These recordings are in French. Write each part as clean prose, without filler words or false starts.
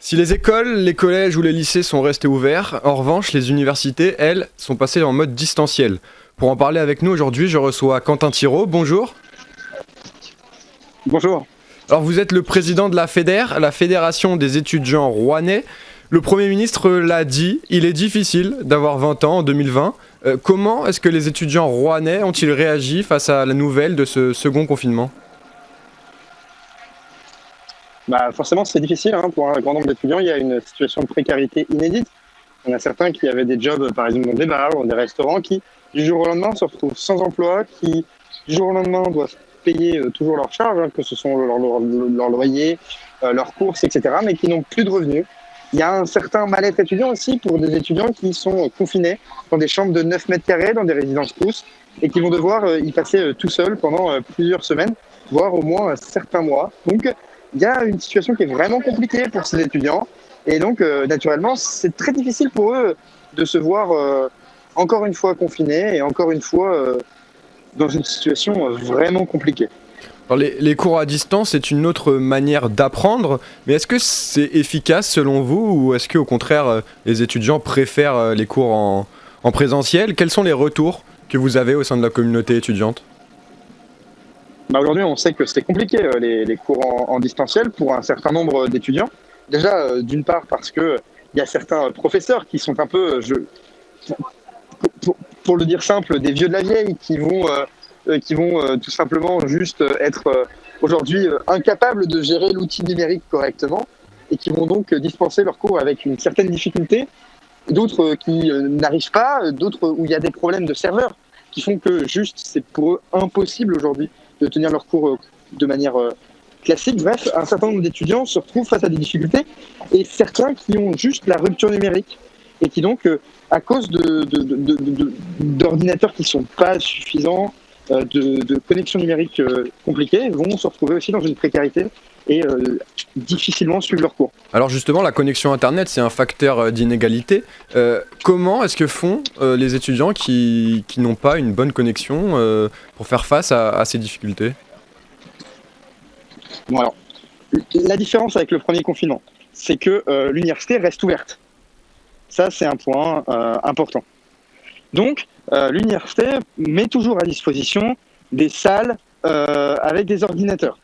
Si les écoles, les collèges ou les lycées sont restés ouverts, en revanche, les universités, elles, sont passées en mode distanciel. Pour en parler avec nous aujourd'hui, je reçois Quentin Thiraud. Bonjour. Bonjour. Alors vous êtes le président de la FEDER, la Fédération des étudiants rouennais. Le Premier ministre l'a dit, il est difficile d'avoir 20 ans en 2020. Comment est-ce que les étudiants rouennais ont-ils réagi face à la nouvelle de ce second confinement ? Forcément, c'est difficile pour un grand nombre d'étudiants. Il y a une situation de précarité inédite. On a certains qui avaient des jobs, par exemple, dans des bars ou des restaurants, qui, du jour au lendemain, se retrouvent sans emploi, qui, du jour au lendemain, doivent payer toujours leurs charges, que ce sont leur loyer, leurs courses, etc., mais qui n'ont plus de revenus. Il y a un certain mal-être étudiant aussi pour des étudiants qui sont confinés dans des chambres de 9 mètres carrés, dans des résidences Crous, et qui vont devoir y passer tout seuls pendant plusieurs semaines, voire au moins certains mois. Donc, il y a une situation qui est vraiment compliquée pour ces étudiants. Et donc, naturellement, c'est très difficile pour eux de se voir encore une fois confinés et encore une fois dans une situation vraiment compliquée. Alors les cours à distance, c'est une autre manière d'apprendre, mais est-ce que c'est efficace selon vous ou est-ce qu'au contraire, les étudiants préfèrent les cours en présentiel ? Quels sont les retours que vous avez au sein de la communauté étudiante ? Aujourd'hui, on sait que c'est compliqué les cours en distanciel pour un certain nombre d'étudiants. Déjà, d'une part parce qu'il y a certains professeurs qui sont un peu, pour le dire simple, des vieux de la vieille qui vont tout simplement juste être aujourd'hui incapables de gérer l'outil numérique correctement et qui vont donc dispenser leurs cours avec une certaine difficulté. D'autres qui n'arrivent pas, d'autres où il y a des problèmes de serveurs qui font que juste c'est pour eux impossible aujourd'hui de tenir leurs cours de manière classique. Bref, un certain nombre d'étudiants se retrouvent face à des difficultés et certains qui ont juste la rupture numérique et qui donc, à cause d'ordinateurs qui ne sont pas suffisants, de connexions numériques compliquées, vont se retrouver aussi dans une précarité et difficilement suivre leurs cours. Alors justement, la connexion Internet, c'est un facteur d'inégalité. Comment est-ce que font les étudiants qui n'ont pas une bonne connexion pour faire face à ces difficultés ? Bon, alors, la différence avec le premier confinement, c'est que l'université reste ouverte. Ça, c'est un point important. Donc, l'université met toujours à disposition des salles avec des ordinateurs.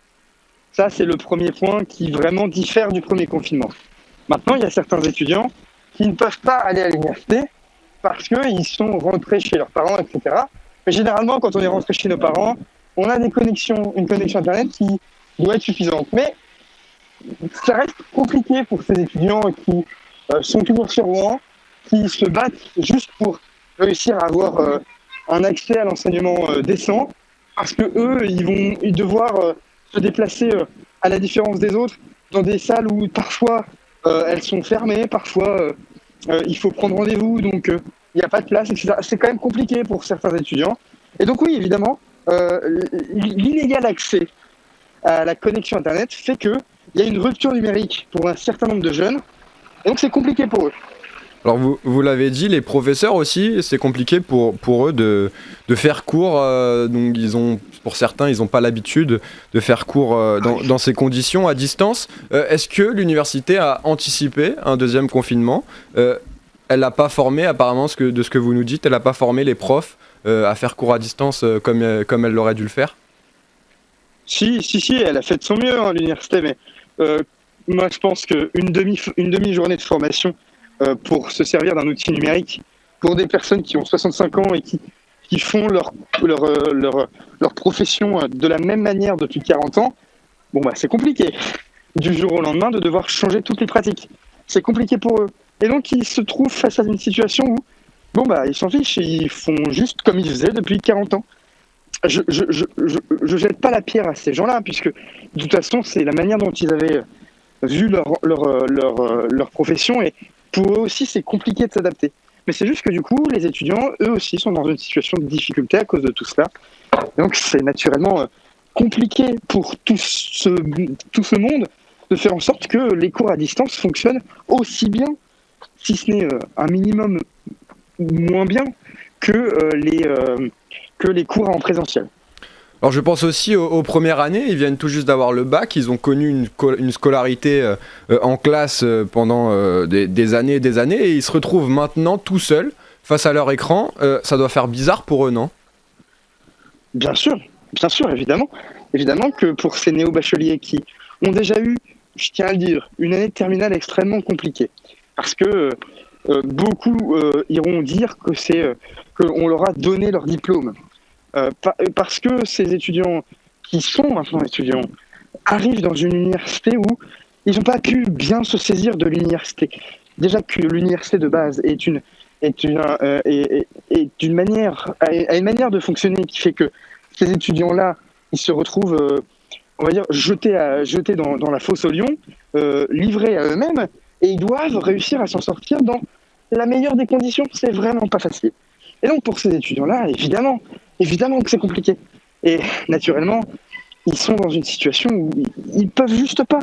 Ça, c'est le premier point qui vraiment diffère du premier confinement. Maintenant, il y a certains étudiants qui ne peuvent pas aller à l'université parce qu'ils sont rentrés chez leurs parents, etc. Mais généralement, quand on est rentré chez nos parents, on a une connexion Internet qui doit être suffisante. Mais ça reste compliqué pour ces étudiants qui sont toujours sur Rouen, qui se battent juste pour réussir à avoir un accès à l'enseignement décent, parce que eux, ils vont devoir se déplacer à la différence des autres dans des salles où parfois elles sont fermées, parfois il faut prendre rendez-vous, donc il n'y a pas de place, etc. C'est quand même compliqué pour certains étudiants. Et donc oui, évidemment, l'inégal accès à la connexion Internet fait qu'il y a une rupture numérique pour un certain nombre de jeunes, et donc c'est compliqué pour eux. Alors vous l'avez dit, les professeurs aussi, c'est compliqué pour eux de faire cours. Donc pour certains, ils n'ont pas l'habitude de faire cours dans ces conditions à distance. Est-ce que l'université a anticipé un deuxième confinement ? Elle n'a pas formé, apparemment, de ce que vous nous dites, elle n'a pas formé les profs à faire cours à distance comme elle aurait dû le faire ? Si, elle a fait de son mieux, l'université, mais moi je pense qu'une demi-journée de formation pour se servir d'un outil numérique pour des personnes qui ont 65 ans et qui font leur profession de la même manière depuis 40 ans, c'est compliqué. Du jour au lendemain, de devoir changer toutes les pratiques. C'est compliqué pour eux. Et donc, ils se trouvent face à une situation où, ils s'en fichent, ils font juste comme ils faisaient depuis 40 ans. Je jette pas la pierre à ces gens-là, puisque de toute façon, c'est la manière dont ils avaient vu leur profession, et pour eux aussi, c'est compliqué de s'adapter. Mais c'est juste que du coup, les étudiants, eux aussi, sont dans une situation de difficulté à cause de tout cela. Donc c'est naturellement compliqué pour tout ce monde de faire en sorte que les cours à distance fonctionnent aussi bien, si ce n'est un minimum moins bien, que les cours en présentiel. Alors je pense aussi aux premières années, ils viennent tout juste d'avoir le bac, ils ont connu une scolarité en classe pendant des années et des années, et ils se retrouvent maintenant tout seuls face à leur écran. Ça doit faire bizarre pour eux, non? Bien sûr, évidemment. Évidemment que pour ces néo-bacheliers qui ont déjà eu, je tiens à le dire, une année de terminale extrêmement compliquée, parce que beaucoup iront dire que qu'on leur a donné leur diplôme. Parce que ces étudiants qui sont maintenant étudiants arrivent dans une université où ils n'ont pas pu bien se saisir de l'université. Déjà que l'université de base est une manière, a une manière de fonctionner qui fait que ces étudiants-là, ils se retrouvent, on va dire, jetés dans la fosse aux lions, livrés à eux-mêmes, et ils doivent réussir à s'en sortir dans la meilleure des conditions. C'est vraiment pas facile. Et donc pour ces étudiants-là, évidemment que c'est compliqué. Et naturellement, ils sont dans une situation où ils peuvent juste pas.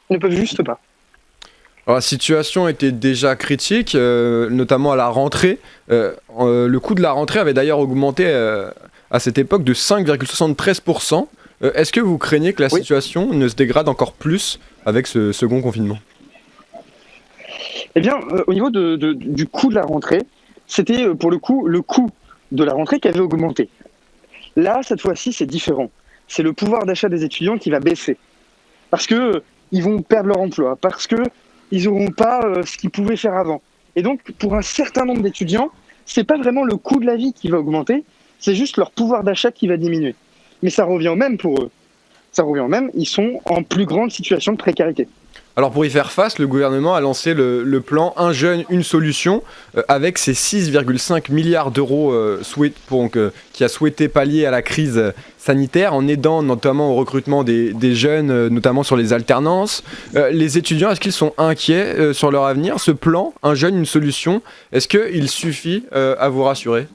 Ils ne peuvent juste pas. Alors, la situation était déjà critique, notamment à la rentrée. Le coût de la rentrée avait d'ailleurs augmenté à cette époque de 5,73%. Est-ce que vous craignez que la situation ne se dégrade encore plus avec ce second confinement? Eh bien, au niveau du coût de la rentrée, c'était pour le coup le coût de la rentrée qui avait augmenté. Là, cette fois-ci, c'est différent. C'est le pouvoir d'achat des étudiants qui va baisser. Parce que ils vont perdre leur emploi, parce que ils n'auront pas ce qu'ils pouvaient faire avant. Et donc, pour un certain nombre d'étudiants, c'est pas vraiment le coût de la vie qui va augmenter, c'est juste leur pouvoir d'achat qui va diminuer. Mais ça revient au même pour eux. Ça revient au même, ils sont en plus grande situation de précarité. Alors pour y faire face, le gouvernement a lancé le plan Un jeune, une solution, avec ses 6,5 milliards d'euros qui a souhaité pallier à la crise sanitaire en aidant notamment au recrutement des jeunes, notamment sur les alternances. Les étudiants, est-ce qu'ils sont inquiets sur leur avenir? Ce plan Un jeune, une solution, est-ce qu'il suffit à vous rassurer?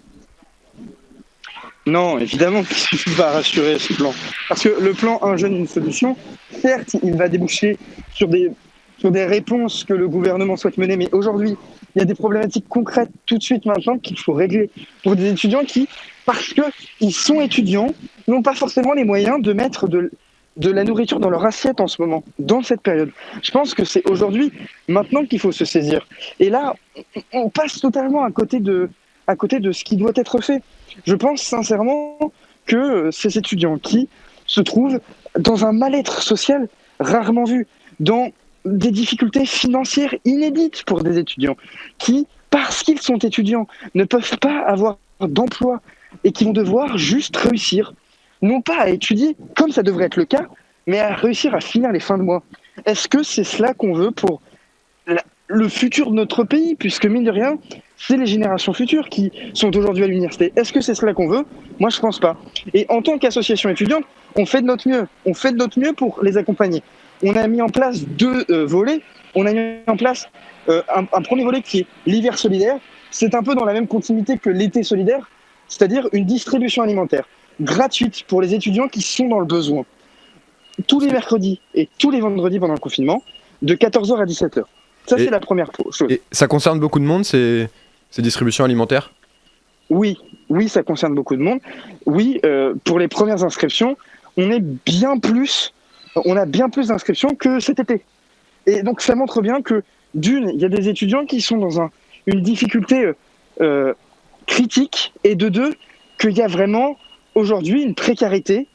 Non, évidemment qu'il ne suffit pas à rassurer ce plan. Parce que le plan Un jeune, une solution, certes, il va déboucher sur des réponses que le gouvernement souhaite mener, mais aujourd'hui, il y a des problématiques concrètes tout de suite maintenant qu'il faut régler pour des étudiants qui, parce qu'ils sont étudiants, n'ont pas forcément les moyens de mettre de la nourriture dans leur assiette en ce moment, dans cette période. Je pense que c'est aujourd'hui, maintenant qu'il faut se saisir. Et là, on passe totalement à côté de ce qui doit être fait. Je pense sincèrement que ces étudiants qui se trouvent dans un mal-être social rarement vu, dans des difficultés financières inédites pour des étudiants, qui, parce qu'ils sont étudiants, ne peuvent pas avoir d'emploi et qui vont devoir juste réussir, non pas à étudier comme ça devrait être le cas, mais à réussir à finir les fins de mois. Est-ce que c'est cela qu'on veut pour le futur de notre pays, puisque mine de rien, c'est les générations futures qui sont aujourd'hui à l'université. Est-ce que c'est cela qu'on veut? Moi, je pense pas. Et en tant qu'association étudiante, on fait de notre mieux. On fait de notre mieux pour les accompagner. On a mis en place deux volets. On a mis en place un premier volet qui est l'hiver solidaire. C'est un peu dans la même continuité que l'été solidaire, c'est-à-dire une distribution alimentaire gratuite pour les étudiants qui sont dans le besoin. Tous les mercredis et tous les vendredis pendant le confinement, de 14h à 17h. Ça, c'est la première chose. Et ça concerne beaucoup de monde, ces distributions alimentaires? Oui, ça concerne beaucoup de monde. Oui, pour les premières inscriptions, on a bien plus d'inscriptions que cet été. Et donc, ça montre bien que, d'une, il y a des étudiants qui sont dans une difficulté critique, et de deux, qu'il y a vraiment, aujourd'hui, une précarité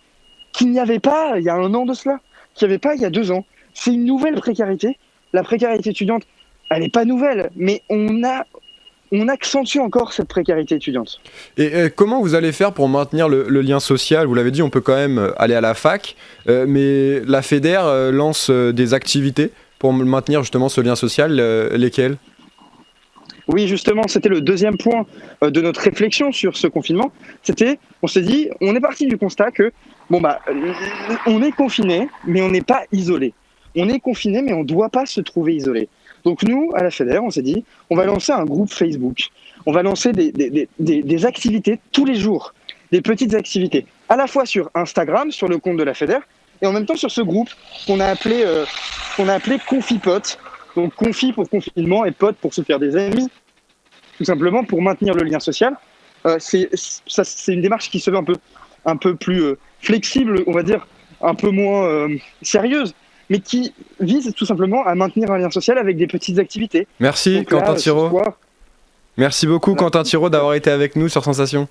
qu'il n'y avait pas il y a un an de cela, qu'il n'y avait pas il y a 2 ans. C'est une nouvelle précarité. La précarité étudiante, elle n'est pas nouvelle, mais on accentue encore cette précarité étudiante. Et comment vous allez faire pour maintenir le lien social? Vous l'avez dit, on peut quand même aller à la fac, mais la FEDER lance des activités pour maintenir justement ce lien social, lesquelles? Oui, justement, c'était le deuxième point de notre réflexion sur ce confinement. On s'est dit, on est parti du constat que, on est confiné, mais on n'est pas isolé. On est confiné, mais on ne doit pas se trouver isolé. Donc nous, à la FEDER, on s'est dit, on va lancer un groupe Facebook. On va lancer des activités tous les jours, des petites activités, à la fois sur Instagram, sur le compte de la FEDER, et en même temps sur ce groupe qu'on a appelé Confipote. Donc confi pour confinement et pote pour se faire des amis, tout simplement pour maintenir le lien social. C'est une démarche qui se veut un peu un peu plus flexible, on va dire, un peu moins sérieuse, mais qui vise tout simplement à maintenir un lien social avec des petites activités. Merci Donc là, Quentin ce Thiraud. soir- Merci beaucoup Quentin Thiraud d'avoir été avec nous sur Sensation.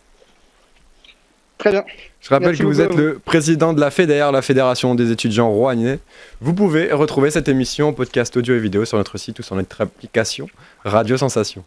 Très bien. Je rappelle Merci que vous beaucoup êtes à vous. le président de la FEDER, la Fédération des étudiants rouennais. Vous pouvez retrouver cette émission en podcast audio et vidéo sur notre site ou sur notre application Radio Sensation.